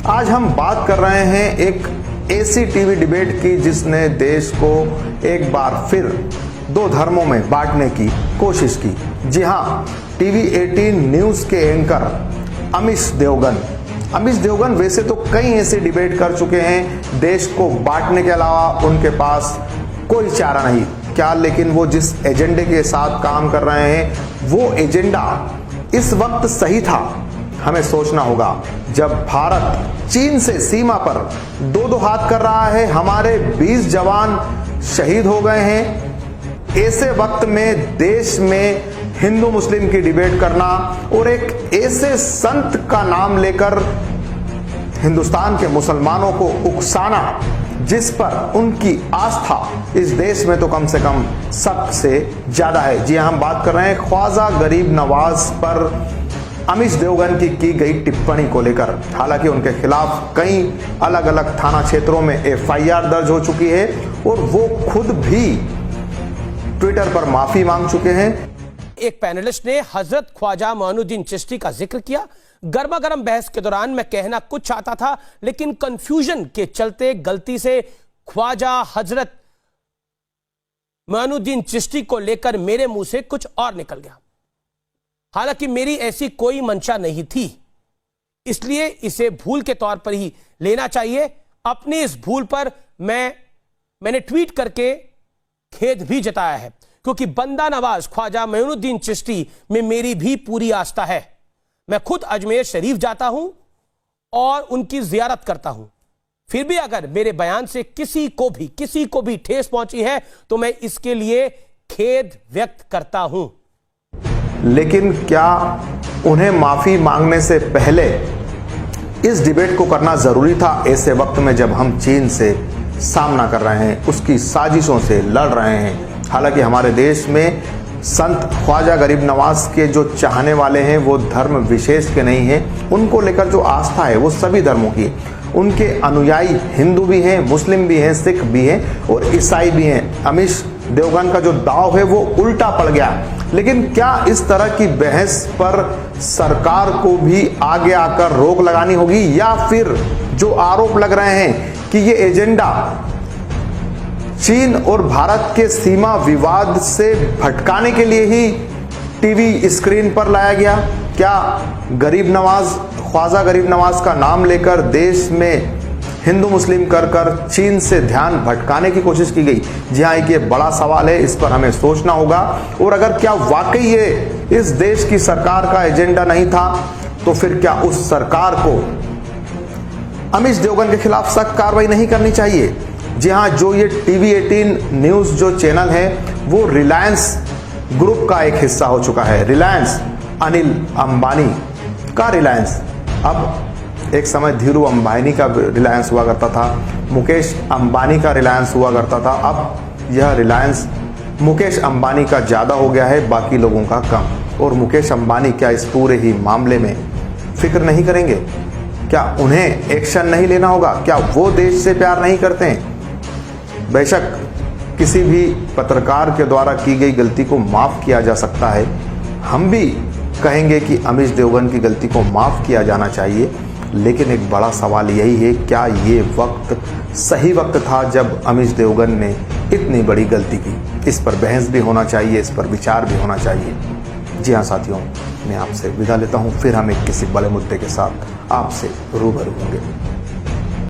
आज हम बात कर रहे हैं एक ऐसी टीवी डिबेट की जिसने देश को एक बार फिर दो धर्मों में बांटने की कोशिश की। जी हां, टीवी 18 न्यूज के एंकर अमीश देवगन वैसे तो कई ऐसे डिबेट कर चुके हैं, देश को बांटने के अलावा उनके पास कोई चारा नहीं क्या, लेकिन वो जिस एजेंडे के साथ काम कर रहे हैं वो एजेंडा इस वक्त सही था। हमें सोचना होगा, जब भारत चीन से सीमा पर दो हाथ कर रहा है, हमारे 20 जवान शहीद हो गए हैं, ऐसे वक्त में देश में हिंदू मुस्लिम की डिबेट करना और एक ऐसे संत का नाम लेकर हिंदुस्तान के मुसलमानों को उकसाना जिस पर उनकी आस्था इस देश में तो कम से कम सबसे ज्यादा है। जी हम बात कर रहे हैं ख्वाजा गरीब नवाज पर अमीश देवगन की गई टिप्पणी को लेकर। हालांकि उनके खिलाफ कई अलग अलग थाना क्षेत्रों में एफआईआर दर्ज हो चुकी है और वो खुद भी ट्विटर पर माफी मांग चुके हैं। एक पैनलिस्ट ने हजरत ख्वाजा मोइनुद्दीन चिश्ती का जिक्र किया। गर्मा गर्म बहस के दौरान मैं कहना कुछ चाहता था, लेकिन कंफ्यूजन के चलते गलती से ख्वाजा हजरत मोइनुद्दीन चिश्ती को लेकर मेरे मुंह से कुछ और निकल गया। हालांकि मेरी ऐसी कोई मंशा नहीं थी, इसलिए इसे भूल के तौर पर ही लेना चाहिए। अपनी इस भूल पर मैंने ट्वीट करके खेद भी जताया है, क्योंकि बंदा नवाज ख्वाजा मोइनुद्दीन चिश्ती में मेरी भी पूरी आस्था है। मैं खुद अजमेर शरीफ जाता हूं और उनकी जियारत करता हूं। फिर भी अगर मेरे बयान से किसी को भी ठेस पहुंची है तो मैं इसके लिए खेद व्यक्त करता हूं। लेकिन क्या उन्हें माफी मांगने से पहले इस डिबेट को करना जरूरी था, ऐसे वक्त में जब हम चीन से सामना कर रहे हैं, उसकी साजिशों से लड़ रहे हैं। हालांकि हमारे देश में संत ख्वाजा गरीब नवाज के जो चाहने वाले हैं वो धर्म विशेष के नहीं हैं, उनको लेकर जो आस्था है वो सभी धर्मों की। उनके अनुयायी हिंदू भी हैं, मुस्लिम भी हैं, सिख भी हैं और ईसाई भी हैं। अमीश देवगन का जो दाव है वो उल्टा पड़ गया। लेकिन क्या इस तरह की बहस पर सरकार को भी आगे आकर रोक लगानी होगी, या फिर जो आरोप लग रहे हैं कि ये एजेंडा चीन और भारत के सीमा विवाद से भटकाने के लिए ही टीवी स्क्रीन पर लाया गया? क्या ख्वाजा गरीब नवाज का नाम लेकर देश में हिंदू मुस्लिम कर चीन से ध्यान भटकाने की कोशिश की गई? जी हाँ, एक ये बड़ा सवाल है, इस पर हमें सोचना होगा। और अगर क्या वाकई ये इस देश की सरकार का एजेंडा नहीं था, तो फिर क्या उस सरकार को अमीश देवगन के खिलाफ सख्त कार्रवाई नहीं करनी चाहिए? जी हाँ, जो ये टीवी 18 न्यूज जो चैनल है वो रिलायंस ग्रुप का एक हिस्सा हो चुका है। रिलायंस, अनिल अंबानी का रिलायंस। अब एक समय धीरू अंबानी का रिलायंस हुआ करता था, मुकेश अंबानी का रिलायंस हुआ करता था। अब यह रिलायंस मुकेश अंबानी का ज्यादा हो गया है, बाकी लोगों का कम। और मुकेश अंबानी क्या इस पूरे ही मामले में फिक्र नहीं करेंगे? क्या उन्हें एक्शन नहीं लेना होगा? क्या वो देश से प्यार नहीं करते हैं? बेशक किसी भी पत्रकार के द्वारा की गई गलती को माफ किया जा सकता है। हम भी कहेंगे कि अमीश देवगन की गलती को माफ किया जाना चाहिए, लेकिन एक बड़ा सवाल यही है, क्या ये वक्त सही वक्त था जब अमीश देवगन ने इतनी बड़ी गलती की? इस पर बहस भी होना चाहिए, इस पर विचार भी होना चाहिए। जी हाँ साथियों, मैं आपसे विदा लेता हूँ, फिर हम एक किसी बड़े मुद्दे के साथ आपसे रूबरू होंगे।